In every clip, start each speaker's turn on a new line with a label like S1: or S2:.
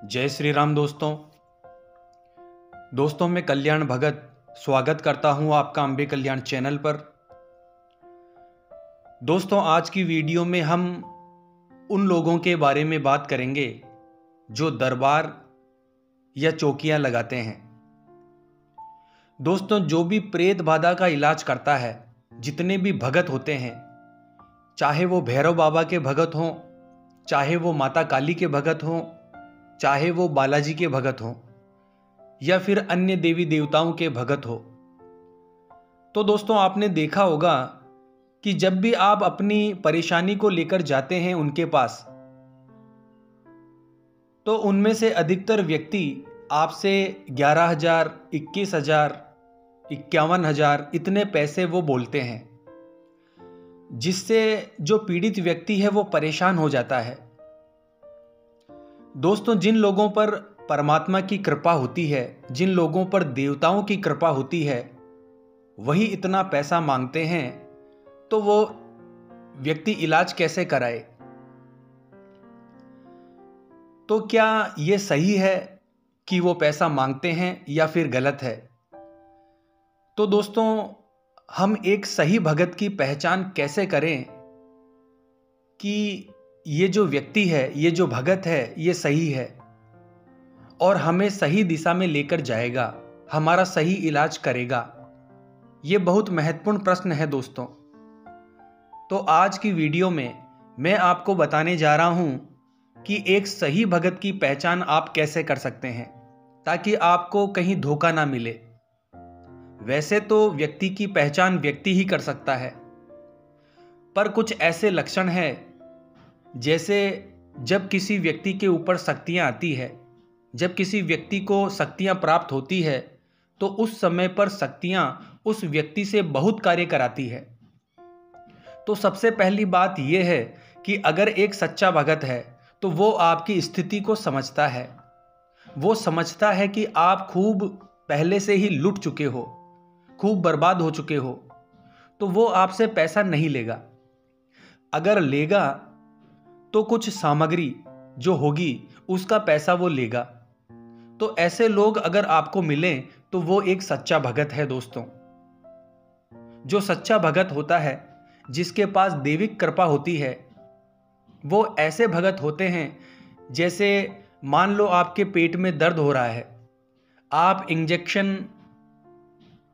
S1: जय श्री राम दोस्तों मैं कल्याण भगत स्वागत करता हूं आपका अंबे कल्याण चैनल पर। दोस्तों आज की वीडियो में हम उन लोगों के बारे में बात करेंगे जो दरबार या चौकियां लगाते हैं। दोस्तों जो भी प्रेत बाधा का इलाज करता है, जितने भी भगत होते हैं, चाहे वो भैरव बाबा के भगत हों, चाहे वो माता काली के भगत हों, चाहे वो बालाजी के भगत हों या फिर अन्य देवी देवताओं के भगत हो, तो दोस्तों आपने देखा होगा कि जब भी आप अपनी परेशानी को लेकर जाते हैं उनके पास, तो उनमें से अधिकतर व्यक्ति आपसे 11,000, 21,000, 51,000 इतने पैसे वो बोलते हैं, जिससे जो पीड़ित व्यक्ति है वो परेशान हो जाता है। दोस्तों जिन लोगों पर परमात्मा की कृपा होती है, जिन लोगों पर देवताओं की कृपा होती है, वही इतना पैसा मांगते हैं, तो वो व्यक्ति इलाज कैसे कराए? तो क्या ये सही है कि वो पैसा मांगते हैं या फिर गलत है? तो दोस्तों हम एक सही भगत की पहचान कैसे करें कि ये जो व्यक्ति है, ये जो भगत है, ये सही है और हमें सही दिशा में लेकर जाएगा, हमारा सही इलाज करेगा? ये बहुत महत्वपूर्ण प्रश्न है दोस्तों। तो आज की वीडियो में मैं आपको बताने जा रहा हूं कि एक सही भगत की पहचान आप कैसे कर सकते हैं ताकि आपको कहीं धोखा ना मिले। वैसे तो व्यक्ति की पहचान व्यक्ति ही कर सकता है, पर कुछ ऐसे लक्षण हैं, जैसे जब किसी व्यक्ति के ऊपर शक्तियां आती है, जब किसी व्यक्ति को शक्तियां प्राप्त होती है, तो उस समय पर शक्तियां उस व्यक्ति से बहुत कार्य कराती है। तो सबसे पहली बात यह है कि अगर एक सच्चा भगत है तो वो आपकी स्थिति को समझता है। वो समझता है कि आप खूब पहले से ही लुट चुके हो, खूब बर्बाद हो चुके हो, तो वो आपसे पैसा नहीं लेगा। अगर लेगा तो कुछ सामग्री जो होगी उसका पैसा वो लेगा। तो ऐसे लोग अगर आपको मिलें तो वो एक सच्चा भगत है दोस्तों। जो सच्चा भगत होता है, जिसके पास दैविक कृपा होती है, वो ऐसे भगत होते हैं जैसे मान लो आपके पेट में दर्द हो रहा है, आप इंजेक्शन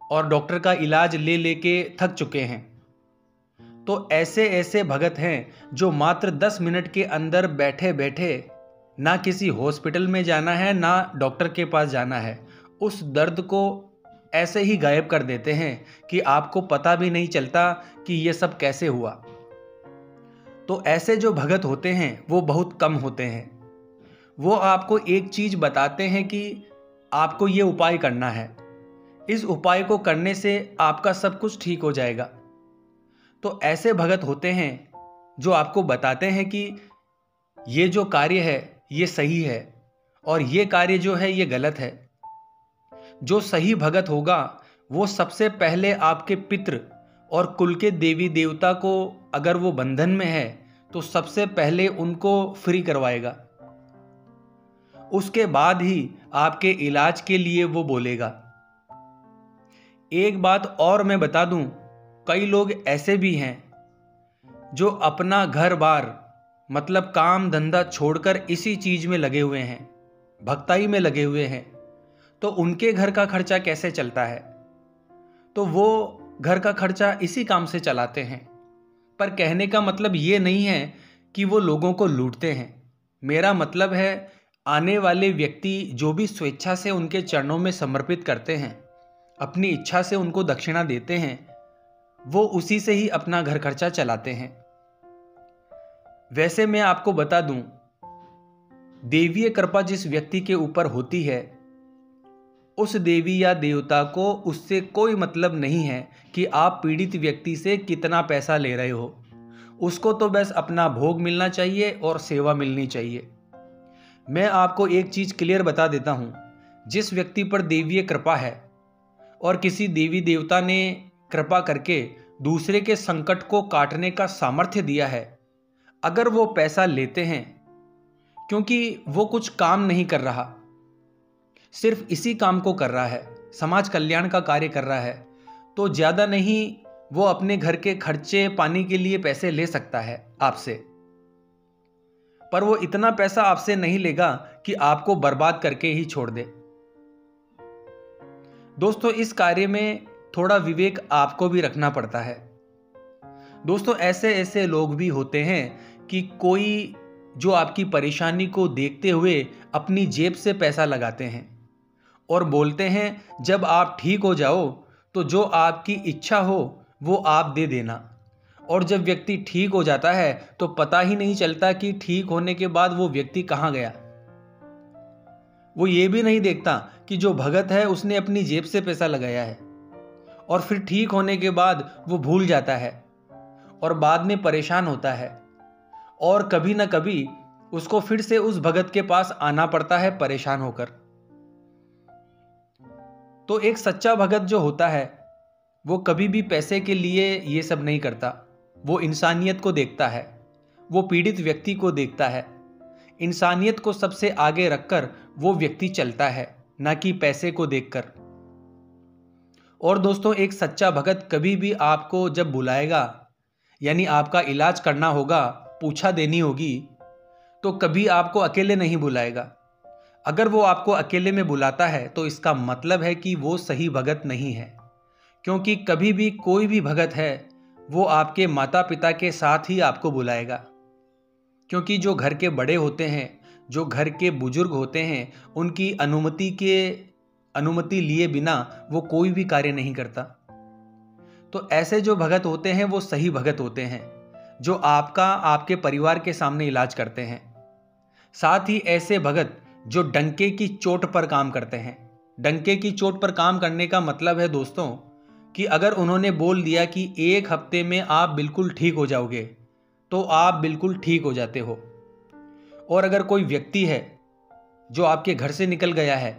S1: और डॉक्टर का इलाज ले लेके थक चुके हैं, तो ऐसे ऐसे भगत हैं जो मात्र 10 मिनट के अंदर बैठे बैठे, ना किसी हॉस्पिटल में जाना है ना डॉक्टर के पास जाना है, उस दर्द को ऐसे ही गायब कर देते हैं कि आपको पता भी नहीं चलता कि ये सब कैसे हुआ। तो ऐसे जो भगत होते हैं वो बहुत कम होते हैं। वो आपको एक चीज़ बताते हैं कि आपको ये उपाय करना है, इस उपाय को करने से आपका सब कुछ ठीक हो जाएगा। तो ऐसे भगत होते हैं जो आपको बताते हैं कि ये जो कार्य है ये सही है और ये कार्य जो है ये गलत है। जो सही भगत होगा वो सबसे पहले आपके पितृ और कुल के देवी देवता को, अगर वो बंधन में है तो सबसे पहले उनको फ्री करवाएगा। उसके बाद ही आपके इलाज के लिए वो बोलेगा। एक बात और मैं बता दूं, कई लोग ऐसे भी हैं जो अपना घर बार मतलब काम धंधा छोड़कर इसी चीज में लगे हुए हैं, भक्ताई में लगे हुए हैं। तो उनके घर का खर्चा कैसे चलता है? तो वो घर का खर्चा इसी काम से चलाते हैं। पर कहने का मतलब ये नहीं है कि वो लोगों को लूटते हैं। मेरा मतलब है आने वाले व्यक्ति जो भी स्वेच्छा से उनके चरणों में समर्पित करते हैं, अपनी इच्छा से उनको दक्षिणा देते हैं, वो उसी से ही अपना घर खर्चा चलाते हैं। वैसे मैं आपको बता दूं, देवीय कृपा जिस व्यक्ति के ऊपर होती है, उस देवी या देवता को उससे कोई मतलब नहीं है कि आप पीड़ित व्यक्ति से कितना पैसा ले रहे हो। उसको तो बस अपना भोग मिलना चाहिए और सेवा मिलनी चाहिए। मैं आपको एक चीज क्लियर बता देता हूं, जिस व्यक्ति पर देवीय कृपा है और किसी देवी देवता ने कृपा करके दूसरे के संकट को काटने का सामर्थ्य दिया है, अगर वो पैसा लेते हैं क्योंकि वो कुछ काम नहीं कर रहा, सिर्फ इसी काम को कर रहा है, समाज कल्याण का कार्य कर रहा है, तो ज़्यादा नहीं वो अपने घर के खर्चे पानी के लिए पैसे ले सकता है आपसे, पर वो इतना पैसा आपसे नहीं लेगा कि आपको बर्बाद करके ही छोड़ दे। दोस्तों, इस कार्य में थोड़ा विवेक आपको भी रखना पड़ता है। दोस्तों, ऐसे ऐसे लोग भी होते हैं कि कोई जो आपकी परेशानी को देखते हुए अपनी जेब से पैसा लगाते हैं और बोलते हैं जब आप ठीक हो जाओ तो जो आपकी इच्छा हो वो आप दे देना, और जब व्यक्ति ठीक हो जाता है तो पता ही नहीं चलता कि ठीक होने के बाद वो व्यक्ति कहाँ गया। वो ये भी नहीं देखता कि जो भगत है उसने अपनी जेब से पैसा लगाया है, और फिर ठीक होने के बाद वो भूल जाता है और बाद में परेशान होता है, और कभी ना कभी उसको फिर से उस भगत के पास आना पड़ता है परेशान होकर। तो एक सच्चा भगत जो होता है वो कभी भी पैसे के लिए ये सब नहीं करता। वो इंसानियत को देखता है, वो पीड़ित व्यक्ति को देखता है, इंसानियत को सबसे आगे रखकर वो व्यक्ति चलता है, ना कि पैसे को देखकर। और दोस्तों, एक सच्चा भगत कभी भी आपको जब बुलाएगा, यानी आपका इलाज करना होगा, पूछा देनी होगी, तो कभी आपको अकेले नहीं बुलाएगा। अगर वो आपको अकेले में बुलाता है तो इसका मतलब है कि वो सही भगत नहीं है, क्योंकि कभी भी कोई भी भगत है वो आपके माता पिता के साथ ही आपको बुलाएगा, क्योंकि जो घर के बड़े होते हैं, जो घर के बुजुर्ग होते हैं, उनकी अनुमति लिए बिना वो कोई भी कार्य नहीं करता। तो ऐसे जो भगत होते हैं वो सही भगत होते हैं, जो आपके परिवार के सामने इलाज करते हैं। साथ ही ऐसे भगत जो डंके की चोट पर काम करते हैं। डंके की चोट पर काम करने का मतलब है दोस्तों कि अगर उन्होंने बोल दिया कि 1 हफ्ते में आप बिल्कुल ठीक हो जाओगे, तो आप बिल्कुल ठीक हो जाते हो। और अगर कोई व्यक्ति है जो आपके घर से निकल गया है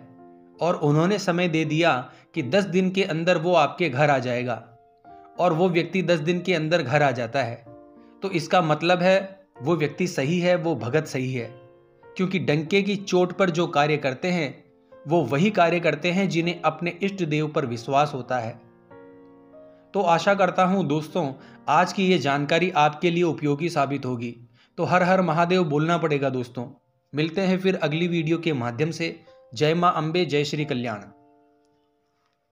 S1: और उन्होंने समय दे दिया कि 10 दिन के अंदर वो आपके घर आ जाएगा, और वो व्यक्ति 10 दिन के अंदर घर आ जाता है, तो इसका मतलब है वो व्यक्ति सही है, वो भगत सही है। क्योंकि डंके की चोट पर जो कार्य करते हैं वो वही कार्य करते हैं जिन्हें अपने इष्ट देव पर विश्वास होता है। तो आशा करता हूं दोस्तों, आज की ये जानकारी आपके लिए उपयोगी साबित होगी। तो हर हर महादेव बोलना पड़ेगा दोस्तों। मिलते हैं फिर अगली वीडियो के माध्यम से। जय मां अम्बे, जय श्री कल्याण।